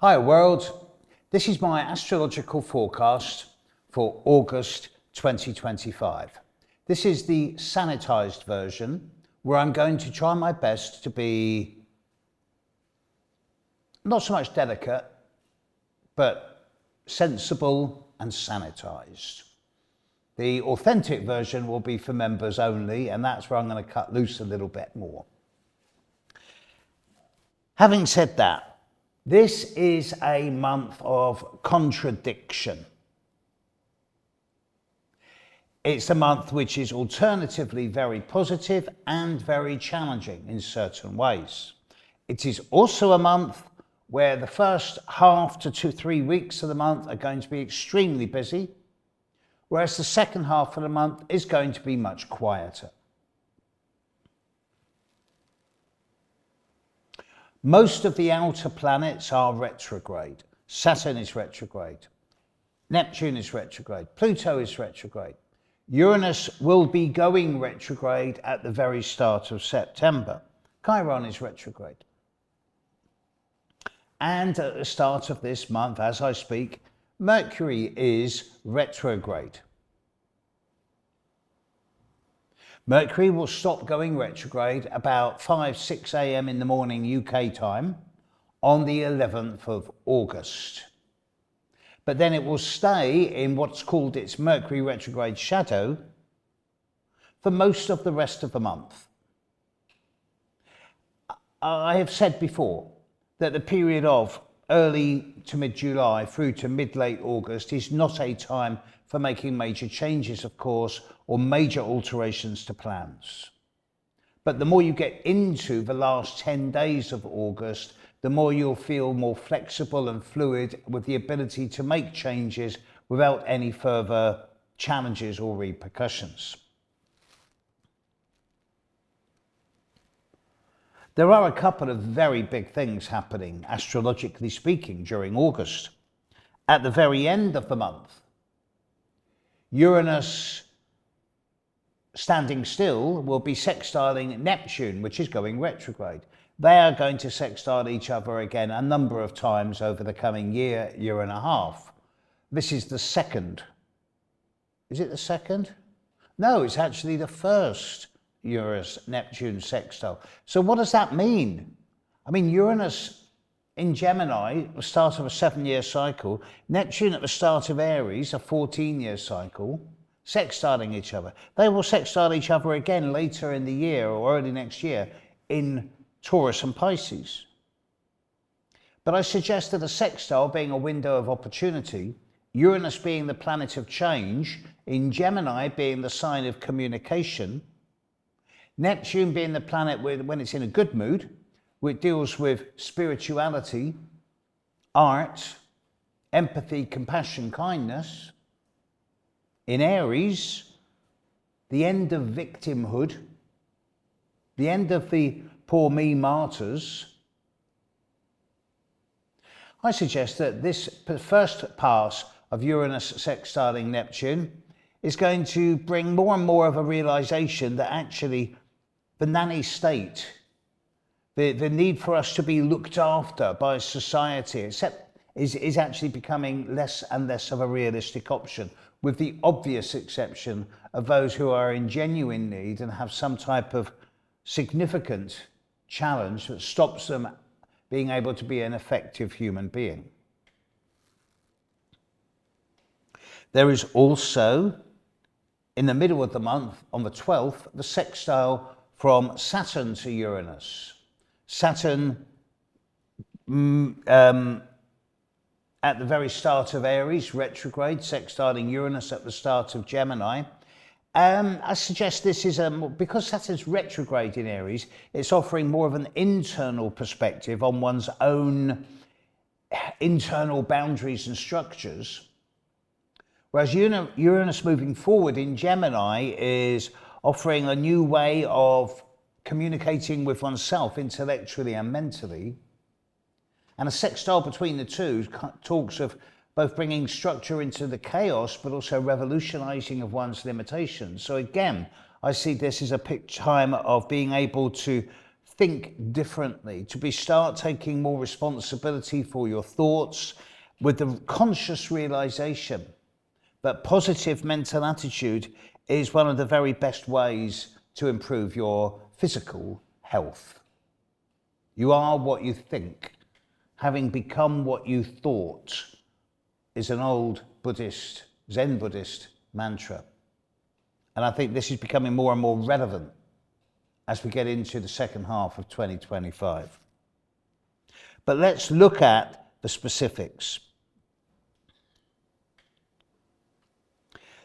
Hi world, this is my astrological forecast for August 2025. This is the sanitized version where I'm going to try my best to be not so much delicate, but sensible and sanitized. The authentic version will be for members only, and that's where I'm going to cut loose a little bit more. Having said that, this is a month of contradiction. It's a month which is alternatively very positive and very challenging in certain ways. It is also a month where the first half to 3 weeks of the month are going to be extremely busy, whereas the second half of the month is going to be much quieter. Most of the outer planets are retrograde. Saturn is retrograde. Neptune is retrograde. Pluto is retrograde. Uranus will be going retrograde at the very start of September. Chiron is retrograde. And at the start of this month, as I speak, Mercury is retrograde. Mercury will stop going retrograde about 5-6 a.m. in the morning UK time on the 11th of August. But then it will stay in what's called its Mercury retrograde shadow for most of the rest of the month. I have said before that the period of early to mid-July through to mid-late August is not a time for making major changes, of course, or major alterations to plans. But the more you get into the last 10 days of August, the more you'll feel more flexible and fluid with the ability to make changes without any further challenges or repercussions. There are a couple of very big things happening, astrologically speaking, during August. At the very end of the month, Uranus standing still will be sextiling Neptune, which is going retrograde. They are going to sextile each other again a number of times over the coming year, year and a half. This is the second. Is it the second? No, it's actually the first Uranus-Neptune sextile. So what does that mean? I mean, Uranus in Gemini, the start of a 7-year cycle, Neptune at the start of Aries, a 14-year cycle, sextiling each other. They will sextile each other again later in the year or early next year in Taurus and Pisces. But I suggest that a sextile being a window of opportunity, Uranus being the planet of change, in Gemini being the sign of communication, Neptune being the planet when it's in a good mood, which deals with spirituality, art, empathy, compassion, kindness. In Aries, the end of victimhood, the end of the poor me martyrs. I suggest that this first pass of Uranus sextiling Neptune is going to bring more and more of a realization that actually the nanny state, the need for us to be looked after by society, is actually becoming less and less of a realistic option, with the obvious exception of those who are in genuine need and have some type of significant challenge that stops them being able to be an effective human being. There is also, in the middle of the month, on the 12th, the sextile from Saturn to Uranus. Saturn at the very start of Aries, retrograde, sextiling Uranus at the start of Gemini. I suggest this is, because Saturn's retrograde in Aries, it's offering more of an internal perspective on one's own internal boundaries and structures. Whereas Uranus moving forward in Gemini is offering a new way of communicating with oneself intellectually and mentally. And a sextile between the two talks of both bringing structure into the chaos, but also revolutionizing of one's limitations. So again, I see this as a time of being able to think differently, to start taking more responsibility for your thoughts with the conscious realization that positive mental attitude is one of the very best ways to improve your physical health. You are what you think. Having become what you thought is an old Buddhist, Zen Buddhist mantra. And I think this is becoming more and more relevant as we get into the second half of 2025. But let's look at the specifics.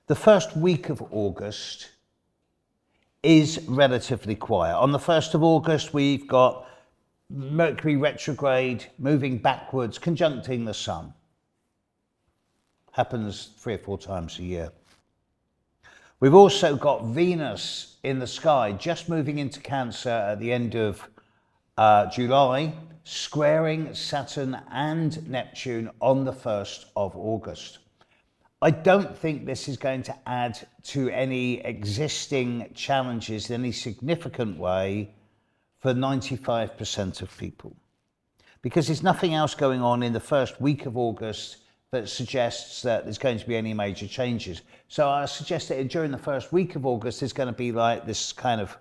The first week of August is relatively quiet. On the 1st of August, we've got Mercury retrograde moving backwards, conjuncting the Sun. Happens 3 or 4 times a year. We've also got Venus in the sky, just moving into Cancer at the end of July, squaring Saturn and Neptune on the 1st of August. I don't think this is going to add to any existing challenges in any significant way for 95% of people, because there's nothing else going on in the first week of August that suggests that there's going to be any major changes. So I suggest that during the first week of August, there's going to be like this kind of,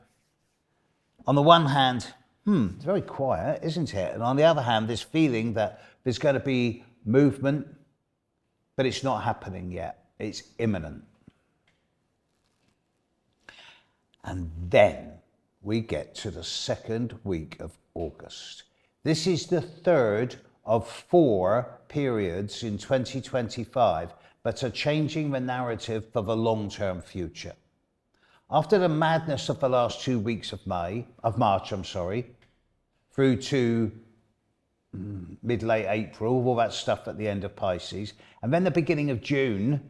on the one hand, it's very quiet, isn't it? And on the other hand, this feeling that there's going to be movement, but it's not happening yet. It's imminent. And then we get to the second week of August. This is the third of 4 periods in 2025 that are changing the narrative for the long-term future. After the madness of the last 2 weeks of March, through to mid-late April, all that stuff at the end of Pisces, and then the beginning of June,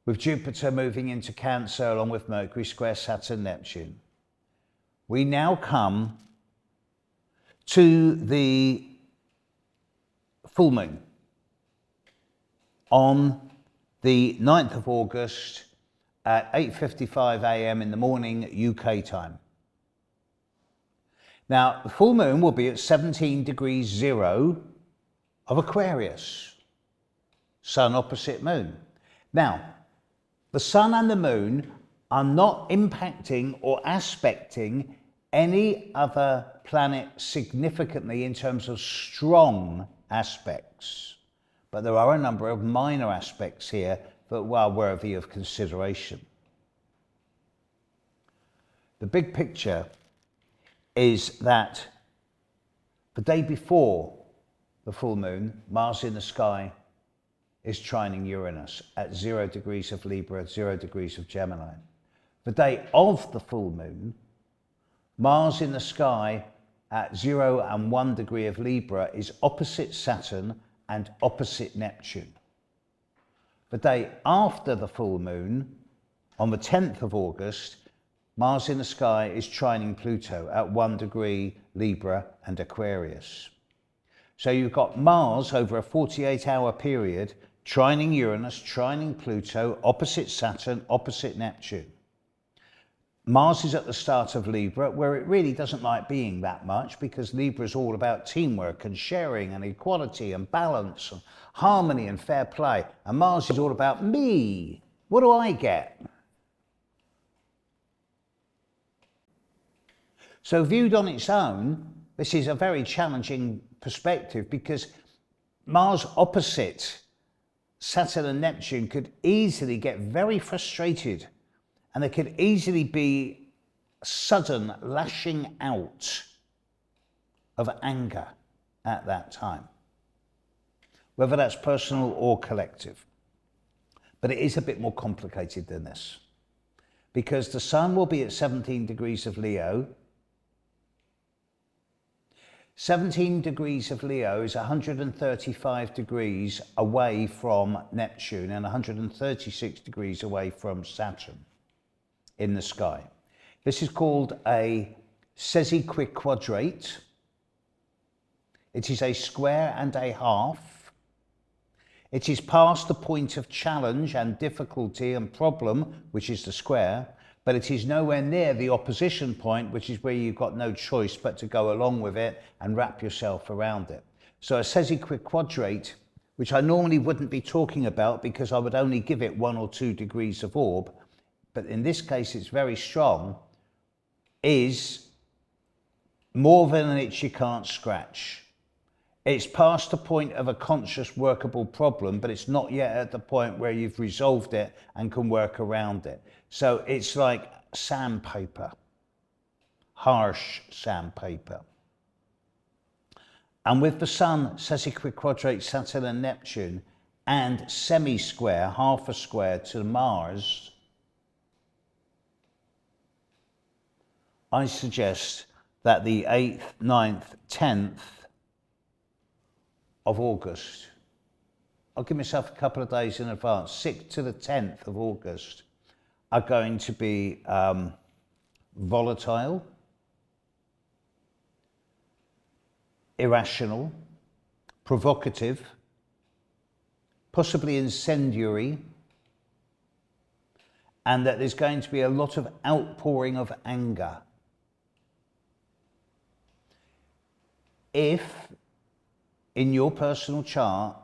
with Jupiter moving into Cancer along with Mercury square Saturn, Neptune, we now come to the full moon on the 9th of August at 8:55 a.m. in the morning UK time. Now, the full moon will be at 17 degrees 0 of Aquarius, Sun opposite moon. Now, the Sun and the moon are not impacting or aspecting any other planet significantly in terms of strong aspects, but there are a number of minor aspects here that are worthy of consideration. The big picture is that the day before the full moon, Mars in the sky is trining Uranus at 0 degrees of Libra, 0 degrees of Gemini. The day of the full moon, Mars in the sky at 0 and 1 degree of Libra is opposite Saturn and opposite Neptune. The day after the full moon, on the 10th of August, Mars in the sky is trining Pluto at 1 degree Libra and Aquarius. So you've got Mars over a 48-hour period trining Uranus, trining Pluto, opposite Saturn, opposite Neptune. Mars is at the start of Libra, where it really doesn't like being that much, because Libra is all about teamwork and sharing and equality and balance and harmony and fair play. And Mars is all about me. What do I get? So viewed on its own, this is a very challenging perspective, because Mars opposite Saturn and Neptune could easily get very frustrated, and there could easily be sudden lashing out of anger at that time, whether that's personal or collective. But it is a bit more complicated than this, because the Sun will be at 17 degrees of Leo. 17 degrees of Leo is 135 degrees away from Neptune and 136 degrees away from Saturn in the sky. This is called a sesquiquadrate. It is a square and a half. It is past the point of challenge and difficulty and problem, which is the square, but it is nowhere near the opposition point, which is where you've got no choice but to go along with it and wrap yourself around it. So a sesquiquadrate, which I normally wouldn't be talking about because I would only give it 1 or 2 degrees of orb, but in this case it's very strong, is more than an itch you can't scratch. It's past the point of a conscious workable problem, but it's not yet at the point where you've resolved it and can work around it. So it's like sandpaper, harsh sandpaper. And with the Sun, sesquiquadrate Saturn and Neptune, and semi-square, half a square to Mars, I suggest that the 8th, 9th, 10th of August, I'll give myself a couple of days in advance, 6th to the 10th of August, are going to be volatile, irrational, provocative, possibly incendiary, and that there's going to be a lot of outpouring of anger. If in your personal chart,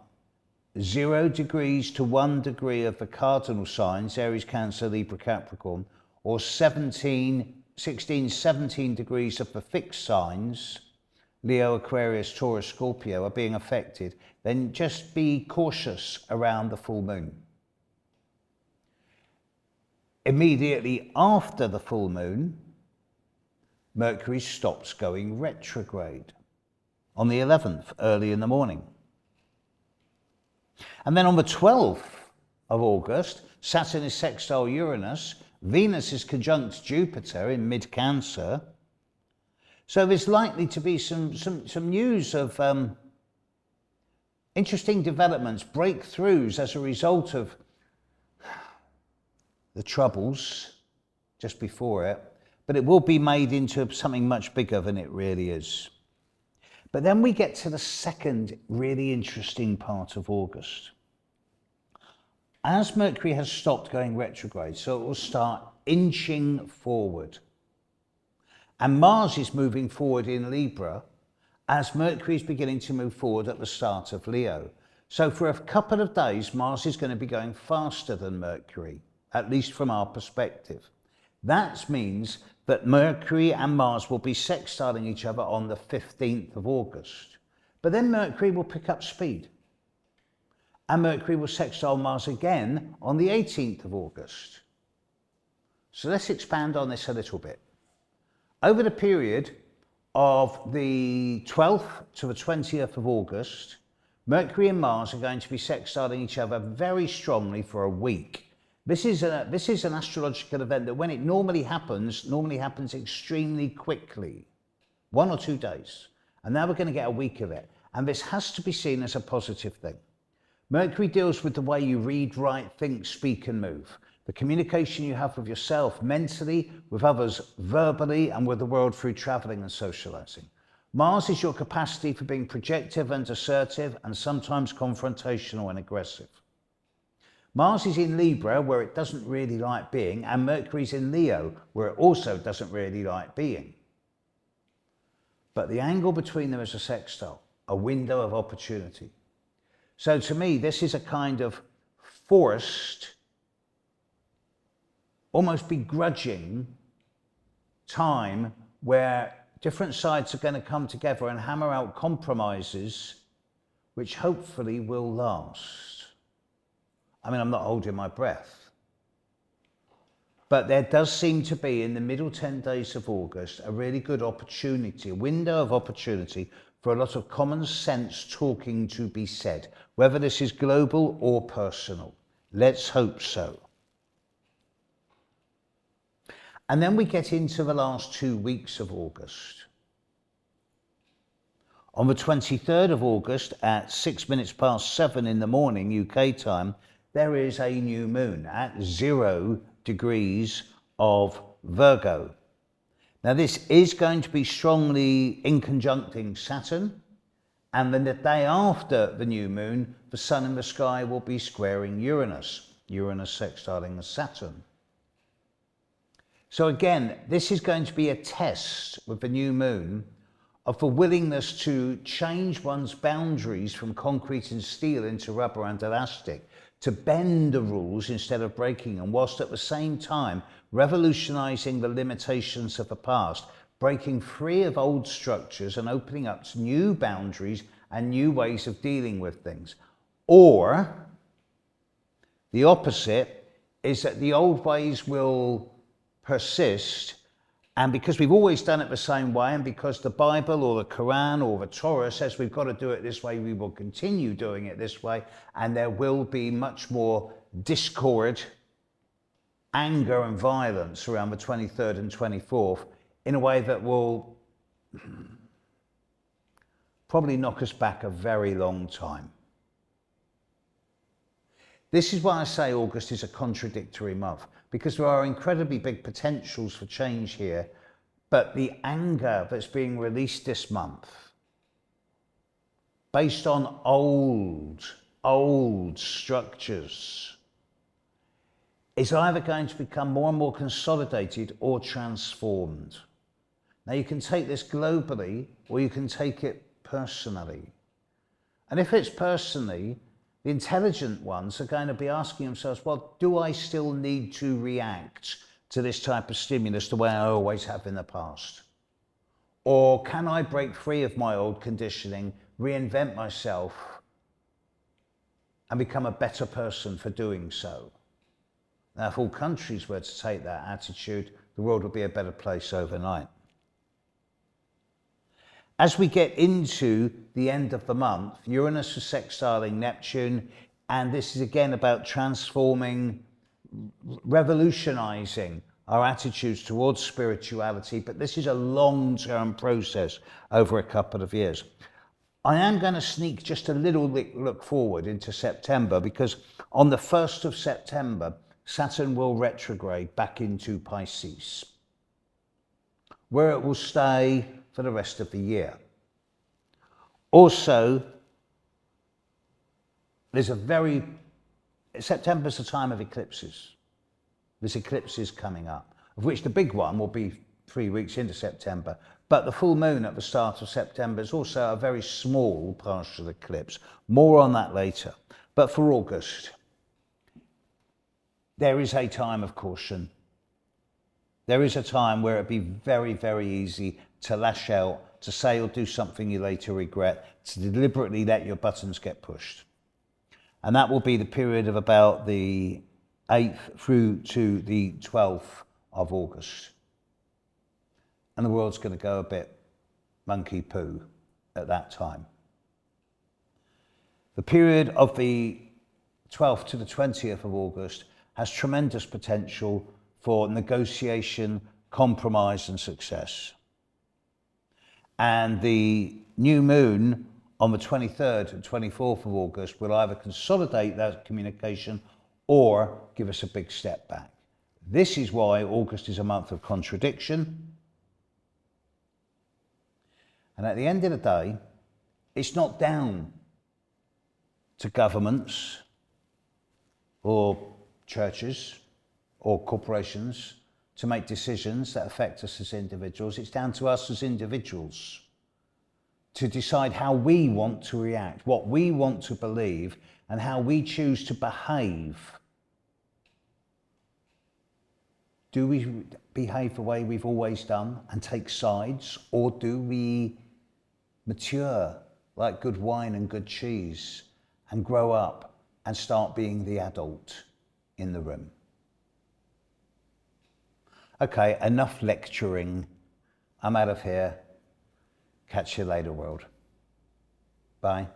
0 degrees to 1 degree of the cardinal signs, Aries, Cancer, Libra, Capricorn, or 16, 17 degrees of the fixed signs, Leo, Aquarius, Taurus, Scorpio, are being affected, then just be cautious around the full moon. Immediately after the full moon, Mercury stops going retrograde on the 11th, early in the morning. And then on the 12th of August, Saturn is sextile Uranus, Venus is conjunct Jupiter in mid-Cancer. So there's likely to be some news of interesting developments, breakthroughs as a result of the troubles just before it, but it will be made into something much bigger than it really is. But then we get to the second really interesting part of August. As Mercury has stopped going retrograde, so it will start inching forward. And Mars is moving forward in Libra as Mercury is beginning to move forward at the start of Leo. So for a couple of days, Mars is going to be going faster than Mercury, at least from our perspective. That means that Mercury and Mars will be sextiling each other on the 15th of August. But then Mercury will pick up speed. And Mercury will sextile Mars again on the 18th of August. So let's expand on this a little bit. Over the period of the 12th to the 20th of August, Mercury and Mars are going to be sextiling each other very strongly for a week. This is an astrological event that when it normally happens extremely quickly, 1 or 2 days. And now we're going to get a week of it. And this has to be seen as a positive thing. Mercury deals with the way you read, write, think, speak and move. The communication you have with yourself mentally, with others verbally, and with the world through traveling and socializing. Mars is your capacity for being projective and assertive and sometimes confrontational and aggressive. Mars is in Libra, where it doesn't really like being, and Mercury's in Leo, where it also doesn't really like being. But the angle between them is a sextile, a window of opportunity. So to me, this is a kind of forced, almost begrudging time where different sides are going to come together and hammer out compromises which hopefully will last. I mean, I'm not holding my breath. But there does seem to be, in the middle 10 days of August, a really good opportunity, a window of opportunity for a lot of common sense talking to be said, whether this is global or personal. Let's hope so. And then we get into the last 2 weeks of August. On the 23rd of August at 7:06 in the morning, UK time, there is a new moon at 0 degrees of Virgo. Now this is going to be strongly inconjuncting Saturn, and then the day after the new moon, the sun in the sky will be squaring Uranus, Uranus sextiling Saturn. So again, this is going to be a test with the new moon of the willingness to change one's boundaries from concrete and steel into rubber and elastic, to bend the rules instead of breaking them, whilst at the same time revolutionizing the limitations of the past, breaking free of old structures and opening up to new boundaries and new ways of dealing with things. Or the opposite is that the old ways will persist, and because we've always done it the same way, and because the Bible or the Quran or the Torah says we've got to do it this way, we will continue doing it this way, and there will be much more discord, anger and violence around the 23rd and 24th in a way that will probably knock us back a very long time. This is why I say August is a contradictory month, because there are incredibly big potentials for change here, but the anger that's being released this month, based on old structures, is either going to become more and more consolidated or transformed. Now you can take this globally, or you can take it personally. And if it's personally, the intelligent ones are going to be asking themselves, well, do I still need to react to this type of stimulus the way I always have in the past? Or can I break free of my old conditioning, reinvent myself, and become a better person for doing so? Now, if all countries were to take that attitude, the world would be a better place overnight. As we get into the end of the month, Uranus is sextiling Neptune, and this is again about transforming, revolutionizing our attitudes towards spirituality, but this is a long-term process over a couple of years. I am going to sneak just a little look forward into September, because on the 1st of September, Saturn will retrograde back into Pisces, where it will stay for the rest of the year. Also, September's the time of eclipses. There's eclipses coming up, of which the big one will be 3 weeks into September, but the full moon at the start of September is also a very small partial eclipse. More on that later. But for August, there is a time of caution. There is a time where it'd be very, very easy to lash out, to say or do something you later regret, to deliberately let your buttons get pushed. And that will be the period of about the 8th through to the 12th of August. And the world's going to go a bit monkey poo at that time. The period of the 12th to the 20th of August has tremendous potential for negotiation, compromise and success. And the new moon on the 23rd and 24th of August will either consolidate that communication or give us a big step back. This is why August is a month of contradiction. And at the end of the day, it's not down to governments or churches or corporations to make decisions that affect us as individuals. It's down to us as individuals to decide how we want to react, what we want to believe, and how we choose to behave. Do we behave the way we've always done and take sides, or do we mature like good wine and good cheese and grow up and start being the adult in the room? Okay, enough lecturing. I'm out of here. Catch you later, world. Bye.